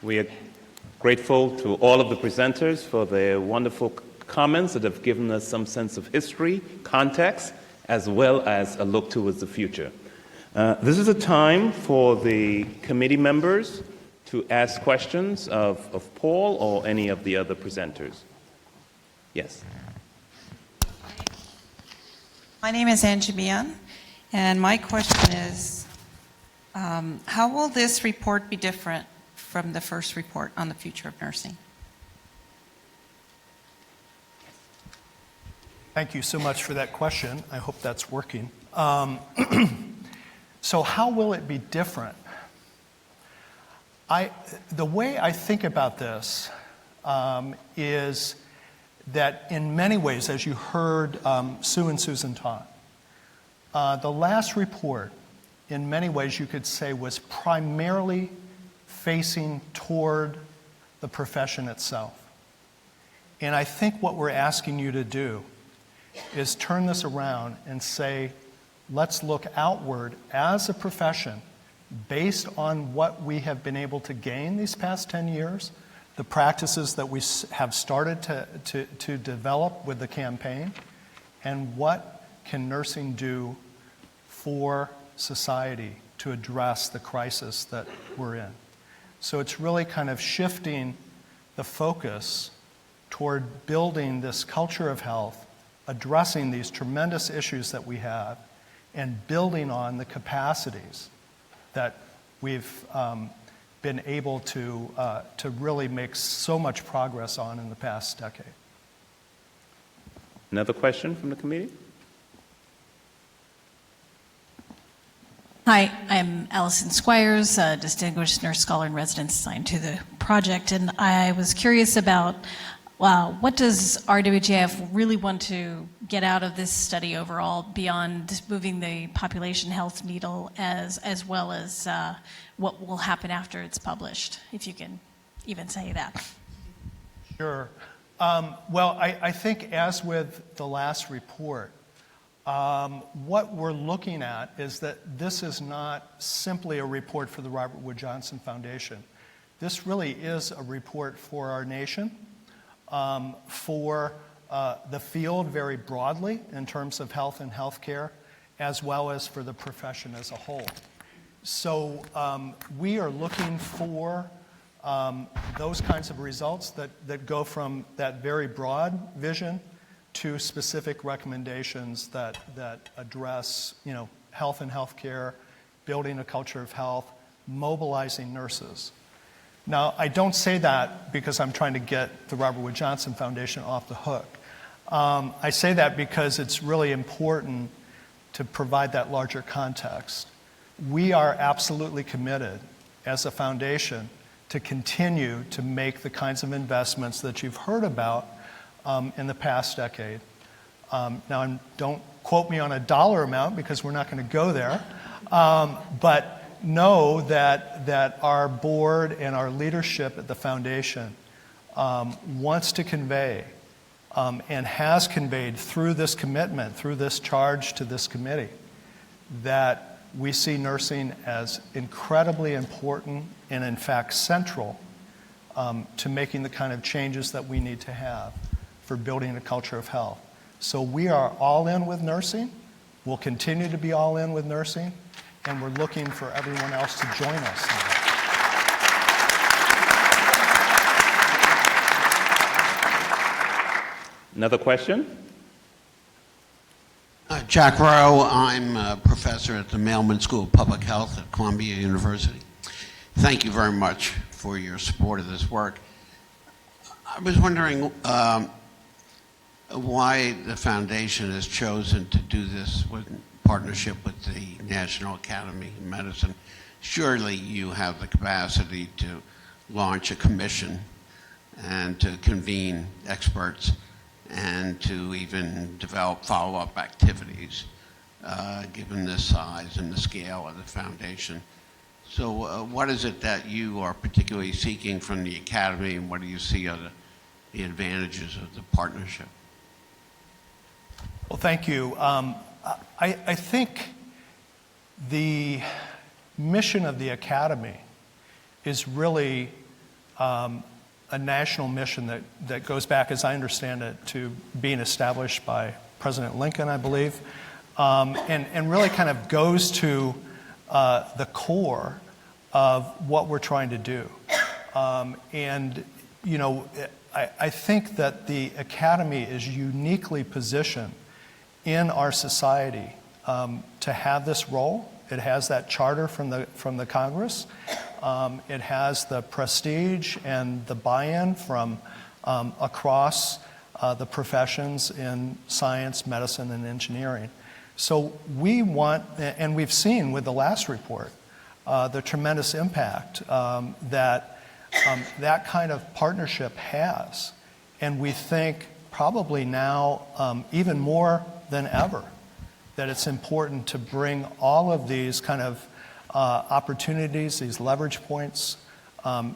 We are grateful to all of the presenters for their wonderful comments that have given us some sense of history, context, as well as a look towards the future. This is a time for the committee members to ask questions of Paul or any of the other presenters. Yes. My name is Angie Mian, and my question is, how will this report be different from the first report on the future of nursing? Thank you so much for that question. I hope that's working. So how will it be different? The way I think about this is that in many ways, as you heard Sue and Susan talk, the last report, in many ways you could say, was primarily facing toward the profession itself. And I think what we're asking you to do is turn this around and say, let's look outward as a profession based on what we have been able to gain these past 10 years, the practices that we have started to develop with the campaign, and what can nursing do for society to address the crisis that we're in. So it's really kind of shifting the focus toward building this culture of health, addressing these tremendous issues that we have, and building on the capacities that we've been able to really make so much progress on in the past decade. Another question from the committee? Hi, I'm Allison Squires, a distinguished nurse scholar in residence assigned to the project, and I was curious about what does RWJF really want to get out of this study overall beyond moving the population health needle as well as what will happen after it's published, if you can even say that. Sure. Well, I think as with the last report, what we're looking at is that this is not simply a report for the Robert Wood Johnson Foundation. This really is a report for our nation, for the field very broadly in terms of health and healthcare, as well as for the profession as a whole. So we are looking for those kinds of results that go from that very broad vision to specific recommendations that address, health and healthcare, building a culture of health, mobilizing nurses. Now, I don't say that because I'm trying to get the Robert Wood Johnson Foundation off the hook. I say that because it's really important to provide that larger context. We are absolutely committed as a foundation to continue to make the kinds of investments that you've heard about in the past decade. Now, don't quote me on a dollar amount because we're not going to go there, but know that our board and our leadership at the foundation wants to convey and has conveyed through this commitment, through this charge to this committee, that we see nursing as incredibly important and in fact central to making the kind of changes that we need to have for building a culture of health. So we are all in with nursing. We'll continue to be all in with nursing, and we're looking for everyone else to join us now. Another question? Jack Rowe, I'm a professor at the Mailman School of Public Health at Columbia University. Thank you very much for your support of this work. I was wondering why the foundation has chosen to do this in partnership with the National Academy of Medicine. Surely you have the capacity to launch a commission and to convene experts and to even develop follow-up activities, given the size and the scale of the foundation. So what is it that you are particularly seeking from the Academy, and what do you see are the advantages of the partnership? Well, thank you. I think the mission of the Academy is really a national mission that goes back, as I understand it, to being established by President Lincoln, I believe, and really kind of goes to the core of what we're trying to do. And, you know, I think that the Academy is uniquely positioned in our society to have this role. It has that charter from the Congress. It has the prestige and the buy-in from across the professions in science, medicine, and engineering. So we want, and we've seen with the last report, the tremendous impact that kind of partnership has. And we think probably now even more than ever that it's important to bring all of these kind of opportunities, these leverage points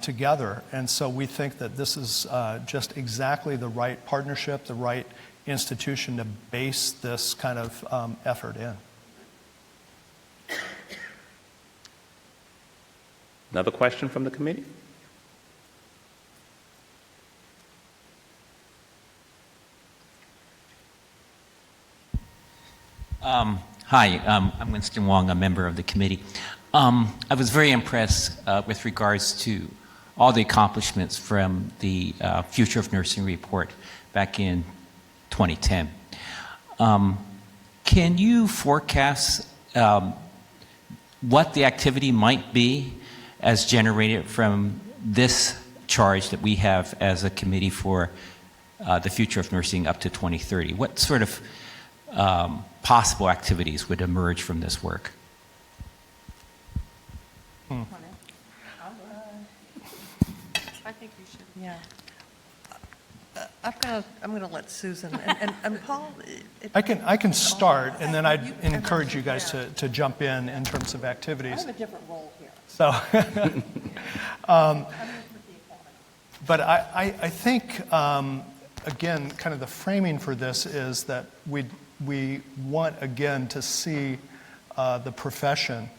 together. And so we think that this is just exactly the right partnership, the right institution to base this kind of effort in. Another question from the committee? Hi, I'm Winston Wong, a member of the committee. I was very impressed with regards to all the accomplishments from the Future of Nursing report back in 2010. Can you forecast what the activity might be as generated from this charge that we have as a committee for the Future of Nursing up to 2030? What sort of possible activities would emerge from this work? I think you should. Yeah. I'm going to let Susan and Paul. I can start, and then I'd You- encourage you guys to jump in terms of I activities. have a different role here. So, but I think, again, kind of the framing for this is that we want, again, to see the profession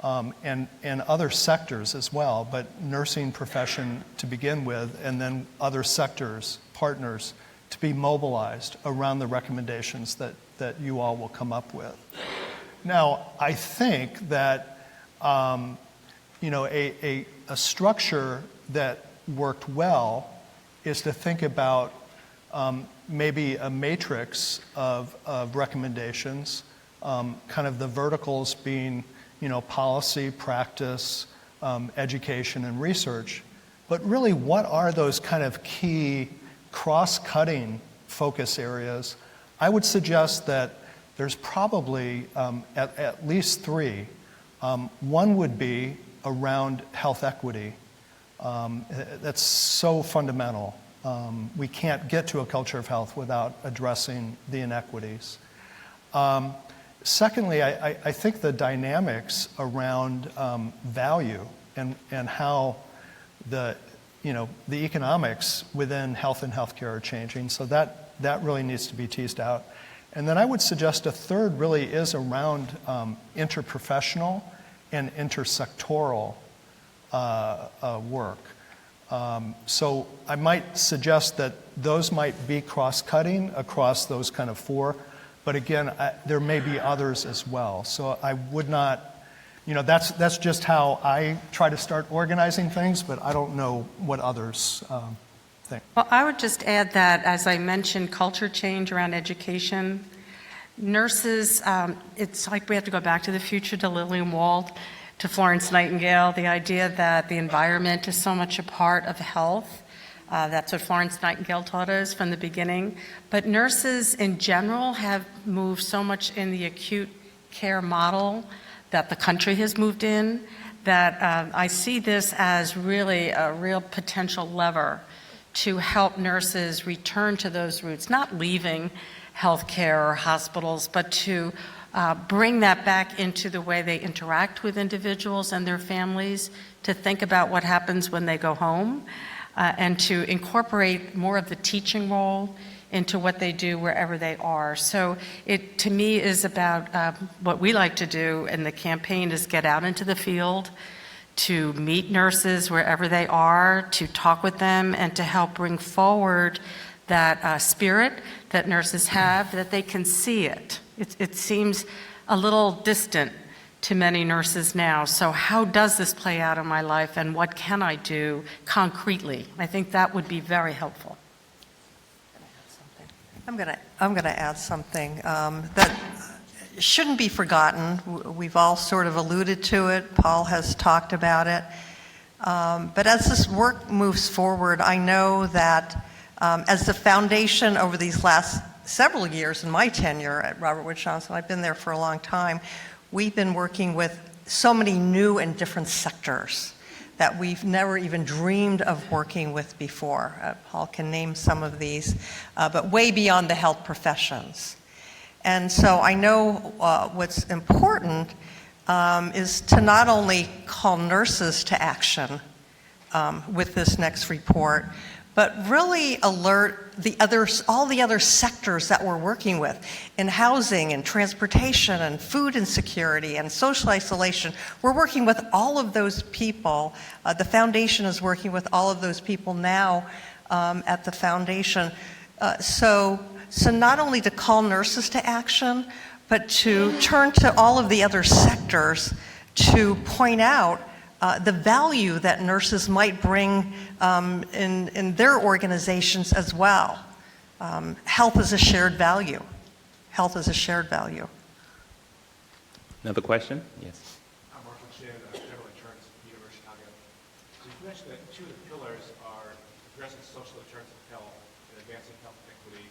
and other sectors as well, but nursing profession to begin with, and then other sectors, partners, to be mobilized around the recommendations that you all will come up with. Now, I think that you know, a structure that worked well is to think about maybe a matrix of recommendations, kind of the verticals being, you know, policy, practice, education, and research. But really, what are those kind of key cross-cutting focus areas? I would suggest that there's probably at least three. One would be around health equity. That's so fundamental. We can't get to a culture of health without addressing the inequities. Secondly, I think the dynamics around value and how the economics within health and healthcare are changing. So that really needs to be teased out. And then I would suggest a third really is around interprofessional and intersectoral work. So I might suggest that those might be cross-cutting across those kind of four, but again, there may be others as well. So I would not, you know, that's just how I try to start organizing things, but I don't know what others think. Well, I would just add that, as I mentioned, culture change around education. Nurses, it's like we have to go back to the future, to Lillian Wald, to Florence Nightingale, the idea that the environment is so much a part of health. That's what Florence Nightingale taught us from the beginning. But nurses in general have moved so much in the acute care model that the country has moved in, that I see this as really a real potential lever to help nurses return to those roots, not leaving healthcare or hospitals, but to bring that back into the way they interact with individuals and their families, to think about what happens when they go home, and to incorporate more of the teaching role into what they do wherever they are. So it, to me, is about what we like to do in the campaign is get out into the field, to meet nurses wherever they are, to talk with them, and to help bring forward that spirit that nurses have, that they can see it. It seems a little distant to many nurses now. So how does this play out in my life, and what can I do concretely? I think that would be very helpful. I'm going to add something that shouldn't be forgotten. We've all sort of alluded to it. Paul has talked about it. But as this work moves forward, I know that as the foundation over these last several years in my tenure at Robert Wood Johnson, I've been there for a long time, we've been working with so many new and different sectors that we've never even dreamed of working with before. Paul can name some of these, but way beyond the health professions. And so I know what's important is to not only call nurses to action with this next report, but really alert all the other sectors that we're working with in housing and transportation and food insecurity and social isolation. We're working with all of those people. The foundation is working with all of those people now at the foundation. So not only to call nurses to action, but to turn to all of the other sectors to point out the value that nurses might bring in their organizations as well. Health is a shared value. Health is a shared value. Another question? Yes. I'm Marshall Chin, General Insurance at the University of Chicago. So you mentioned that two of the pillars are addressing social deterrence of health and advancing health equity.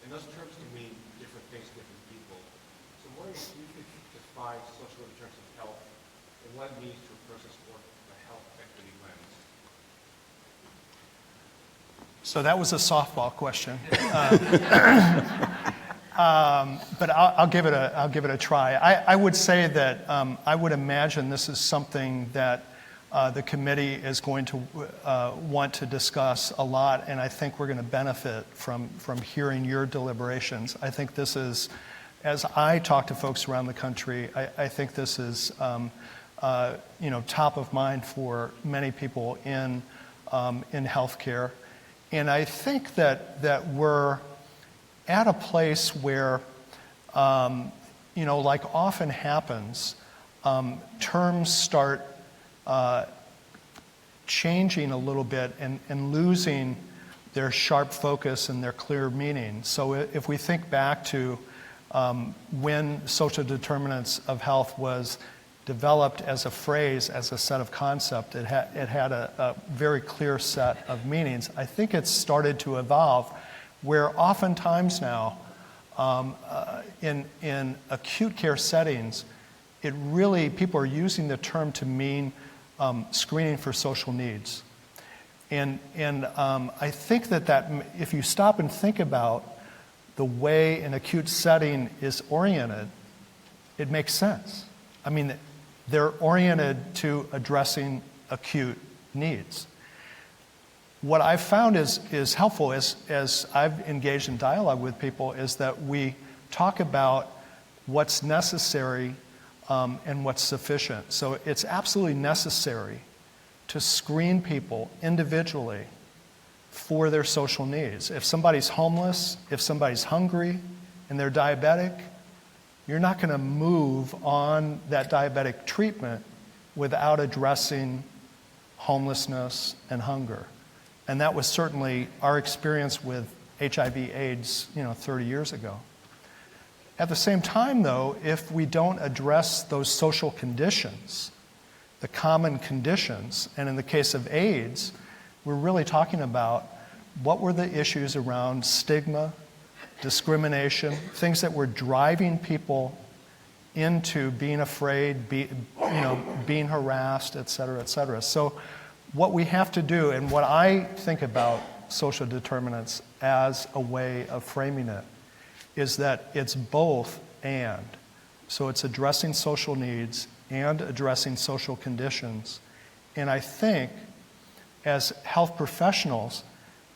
And those terms can mean different things to different people. So I'm wondering if you could define social deterrence of health and what it means to a person's work with a health equity lens. So that was a softball question, but I'll give it a try. I would say that I would imagine this is something that the committee is going to want to discuss a lot, and I think we're going to benefit from hearing your deliberations. I think this is, as I talk to folks around the country, I think this is top of mind for many people in healthcare. And I think that we're at a place where, like often happens, terms start changing a little bit and losing their sharp focus and their clear meaning. So if we think back to when social determinants of health was developed as a phrase, as a set of concept, it had a very clear set of meanings. I think it's started to evolve where oftentimes now in acute care settings, people are using the term to mean screening for social needs. And I think that if you stop and think about the way an acute setting is oriented, it makes sense. I mean, they're oriented to addressing acute needs. What I've found is helpful as I've engaged in dialogue with people is that we talk about what's necessary and what's sufficient. So it's absolutely necessary to screen people individually for their social needs. If somebody's homeless, if somebody's hungry, and they're diabetic, you're not going to move on that diabetic treatment without addressing homelessness and hunger. And that was certainly our experience with HIV/AIDS, 30 years ago. At the same time, though, if we don't address those social conditions, the common conditions, and in the case of AIDS, we're really talking about what were the issues around stigma, discrimination, things that were driving people into being afraid, being harassed, et cetera, et cetera. So what we have to do, and what I think about social determinants as a way of framing it, is that it's both and. So it's addressing social needs and addressing social conditions. And I think as health professionals,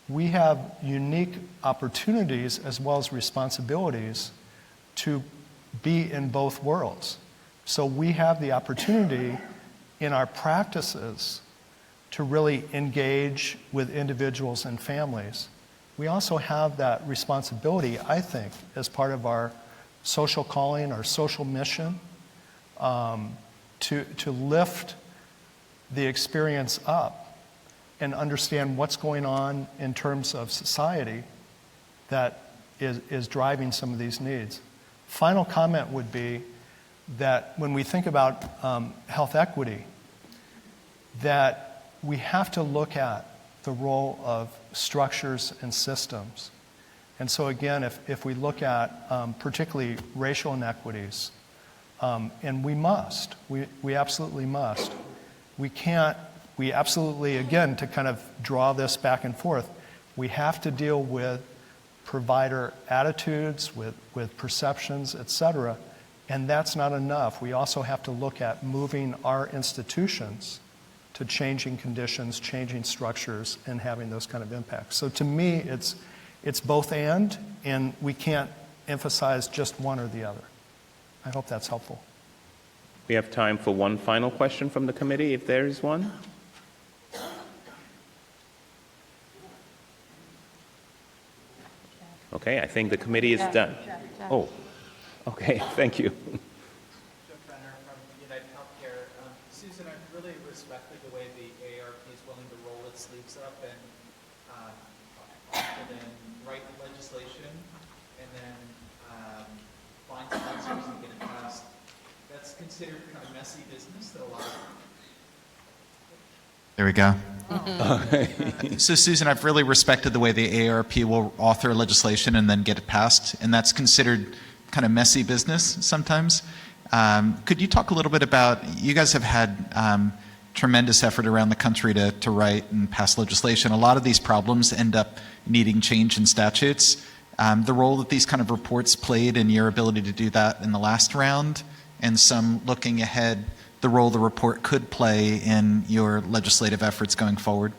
we have unique opportunities as well as responsibilities to be in both worlds. So we have the opportunity in our practices to really engage with individuals and families, we also have that responsibility, I think, as part of our social calling, our social mission, to lift the experience up and understand what's going on in terms of society that is driving some of these needs. Final comment would be that when we think about health equity, that we have to look at the role of structures and systems. And so again, if we look at particularly racial inequities, and we must, we absolutely must, we absolutely, again, to kind of draw this back and forth, we have to deal with provider attitudes, with perceptions, et cetera, and that's not enough. We also have to look at moving our institutions to changing conditions, changing structures, and having those kind of impacts. So to me, it's both and we can't emphasize just one or the other. I hope that's helpful. We have time for one final question from the committee, if there is one. Okay, I think the committee is done. Oh, okay, thank you. Susan, I've really respected the way the AARP is willing to roll its sleeves up and often write legislation and then find sponsors and get it passed. That's considered kind of messy business that a lot of... There we go. So Susan, I've really respected the way the AARP will author legislation and then get it passed, and that's considered kind of messy business sometimes. Could you talk a little bit about, you guys have had tremendous effort around the country to write and pass legislation. A lot of these problems end up needing change in statutes. The role that these kind of reports played in your ability to do that in the last round, and some looking ahead, the role the report could play in your legislative efforts going forward?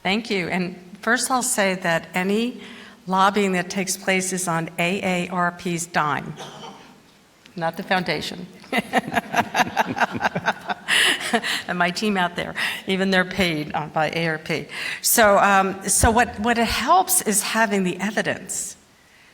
Thank you. And first I'll say that any lobbying that takes place is on AARP's dime, not the foundation. And my team out there, even they're paid by AARP. So what it helps is having the evidence.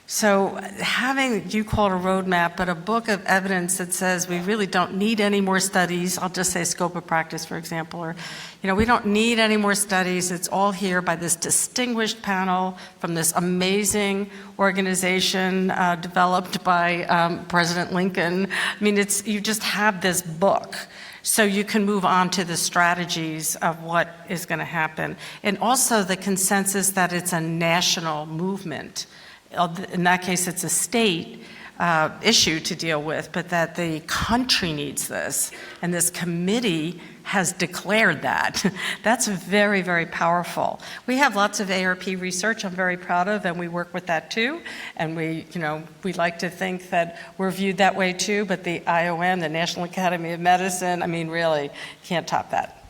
So having, you call it a roadmap, but a book of evidence that says we really don't need any more studies. I'll just say scope of practice, for example, or, we don't need any more studies. It's all here by this distinguished panel from this amazing organization developed by President Lincoln. I mean, you just have this book. So you can move on to the strategies of what is going to happen. And also the consensus that it's a national movement. In that case, it's a state issue to deal with, but that the country needs this, and this committee has declared that. That's very, very powerful. We have lots of AARP research I'm very proud of, and we work with that too, and we like to think that we're viewed that way too, but the IOM, the National Academy of Medicine, I mean, really, can't top that.